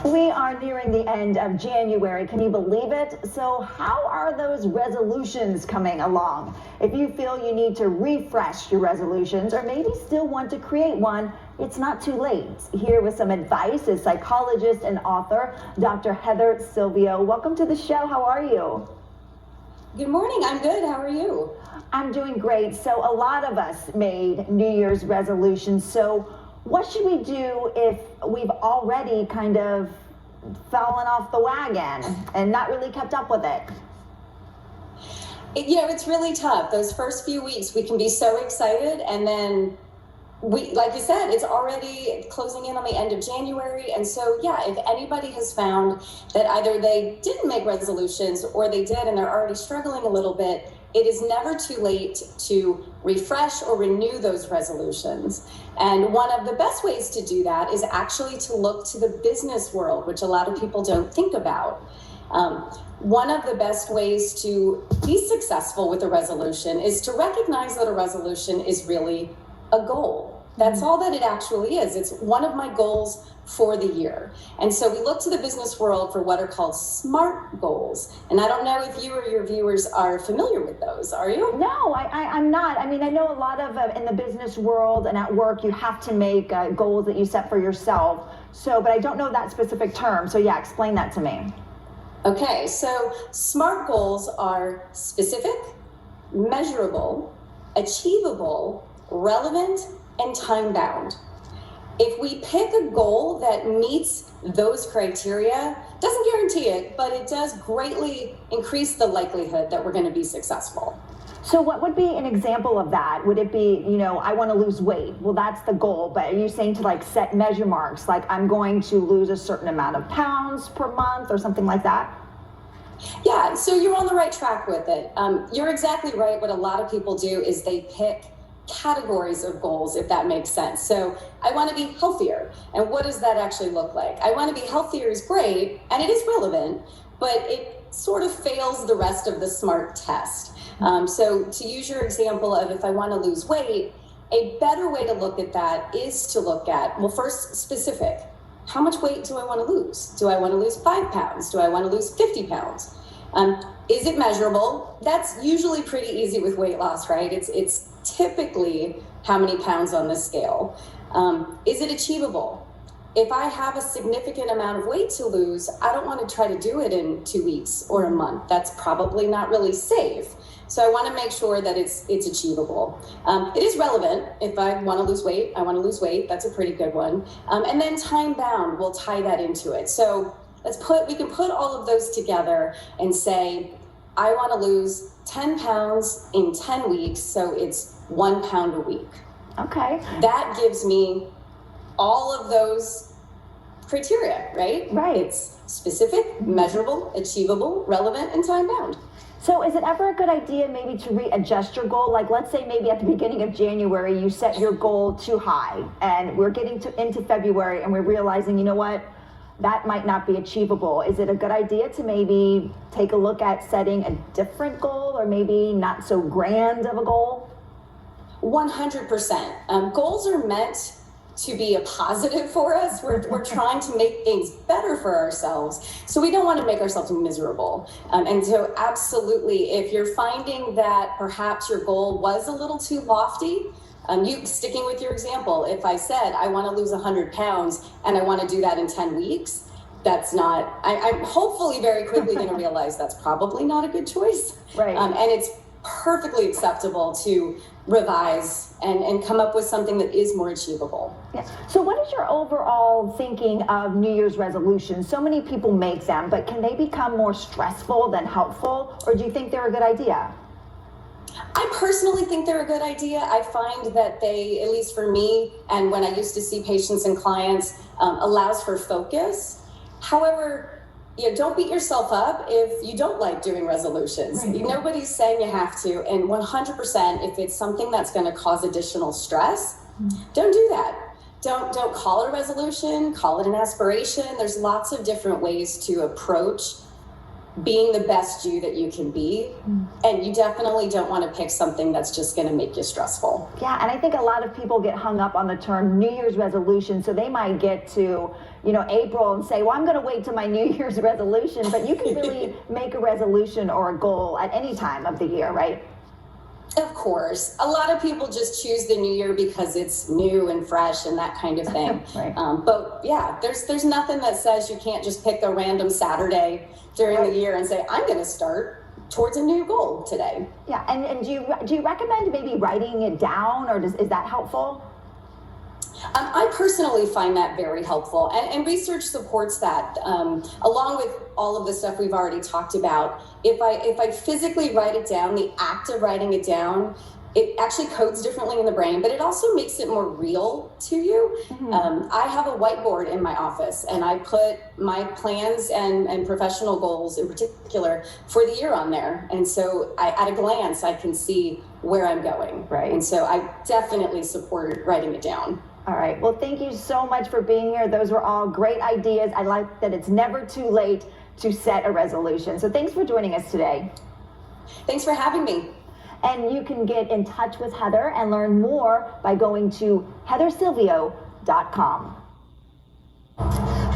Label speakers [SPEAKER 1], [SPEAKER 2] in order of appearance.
[SPEAKER 1] We are nearing the end of January. Can you believe it? So how are those resolutions coming along? If you feel you need to refresh your resolutions or maybe still want to create one, it's not too late. Here with some advice is psychologist and author, Dr. Heather Silvio. Welcome to the show. How are you?
[SPEAKER 2] Good morning. I'm good. How are you?
[SPEAKER 1] I'm doing great. So a lot of us made New Year's resolutions. So what should we do if we've already kind of fallen off the wagon and not really kept up with it?
[SPEAKER 2] It's really tough. Those first few weeks, we can be so excited, and then like you said, it's already closing in on the end of January. And so, if anybody has found that either they didn't make resolutions or they did and they're already struggling a little bit, it is never too late to refresh or renew those resolutions. And one of the best ways to do that is actually to look to the business world, which a lot of people don't think about. One of the best ways to be successful with a resolution is to recognize that a resolution is really a goal. That's all that it actually is. It's one of my goals for the year. And so we look to the business world for what are called SMART goals. And I don't know if you or your viewers are familiar with those. Are you?
[SPEAKER 1] No, I'm not. I mean, I know a lot of in the business world and at work, you have to make goals that you set for yourself. So, but I don't know that specific term. So explain that to me.
[SPEAKER 2] Okay, so SMART goals are specific, measurable, achievable, relevant, and time-bound. If we pick a goal that meets those criteria, doesn't guarantee it, but it does greatly increase the likelihood that we're going to be successful.
[SPEAKER 1] So what would be an example of that? Would it be, I want to lose weight? Well, that's the goal, but are you saying to set measure marks, like I'm going to lose a certain amount of pounds per month or something like that?
[SPEAKER 2] Yeah, so you're on the right track with it. You're exactly right. What a lot of people do is they pick categories of goals, if that makes sense. So I want to be healthier. And what does that actually look like? I want to be healthier is great, and it is relevant, but it sort of fails the rest of the SMART test. So to use your example of if I want to lose weight, a better way to look at that is to look at, well, first, specific. How much weight do I want to lose? Do I want to lose 5 pounds? Do I want to lose 50 pounds? Is it measurable? That's usually pretty easy with weight loss, right? It's typically how many pounds on the scale. Is it achievable? If I have a significant amount of weight to lose, I don't want to try to do it in 2 weeks or a month. That's probably not really safe. So I want to make sure that it's achievable. It is relevant. If I want to lose weight, I want to lose weight. That's a pretty good one. And then time bound, we'll tie that into it. So we can put all of those together and say, I want to lose 10 pounds in 10 weeks. So it's 1 pound a week.
[SPEAKER 1] Okay.
[SPEAKER 2] That gives me all of those criteria, right?
[SPEAKER 1] Right.
[SPEAKER 2] It's specific, measurable, achievable, relevant, and time bound.
[SPEAKER 1] So is it ever a good idea maybe to readjust your goal? Like let's say maybe at the beginning of January, you set your goal too high and we're getting into February and we're realizing, you know what, that might not be achievable. Is it a good idea to maybe take a look at setting a different goal or maybe not so grand of a goal?
[SPEAKER 2] 100%. Goals are meant to be a positive for us. We're trying to make things better for ourselves. So we don't want to make ourselves miserable. And so absolutely, if you're finding that perhaps your goal was a little too lofty, you sticking with your example, if I said I want to lose 100 pounds and I want to do that in 10 weeks, that's not, I'm hopefully very quickly going to realize that's probably not a good choice.
[SPEAKER 1] Right.
[SPEAKER 2] And it's perfectly acceptable to revise and come up with something that is more achievable.
[SPEAKER 1] Yeah. So what is your overall thinking of New Year's resolutions? So many people make them, but can they become more stressful than helpful? Or do you think they're a good idea?
[SPEAKER 2] I personally think they're a good idea. I find that they, at least for me, and when I used to see patients and clients, allows for focus. However, don't beat yourself up if you don't like doing resolutions. Right. Nobody's saying you have to. And 100%, if it's something that's going to cause additional stress, don't do that. Don't call it a resolution, call it an aspiration. There's lots of different ways to approach being the best you that you can be. And you definitely don't want to pick something that's just going to make you stressful.
[SPEAKER 1] Yeah, and I think a lot of people get hung up on the term New Year's resolution, so they might get to, April and say, well, I'm going to wait till my New Year's resolution, but you can really make a resolution or a goal at any time of the year, right?
[SPEAKER 2] Of course. A lot of people just choose the new year because it's new and fresh and that kind of thing.
[SPEAKER 1] Right.
[SPEAKER 2] But yeah, there's nothing that says you can't just pick a random Saturday during the year and say, I'm going to start towards a new goal today.
[SPEAKER 1] Yeah, and do you recommend maybe writing it down, or is that helpful?
[SPEAKER 2] I personally find that very helpful, and research supports that. Along with all of the stuff we've already talked about, if I physically write it down, the act of writing it down, it actually codes differently in the brain, but it also makes it more real to you. I have a whiteboard in my office, and I put my plans and professional goals in particular for the year on there. And so at a glance, I can see where I'm going.
[SPEAKER 1] Right.
[SPEAKER 2] And so I definitely support writing it down.
[SPEAKER 1] All right. Well, thank you so much for being here. Those were all great ideas. I like that it's never too late to set a resolution. So thanks for joining us today.
[SPEAKER 2] Thanks for having me.
[SPEAKER 1] And you can get in touch with Heather and learn more by going to heathersilvio.com.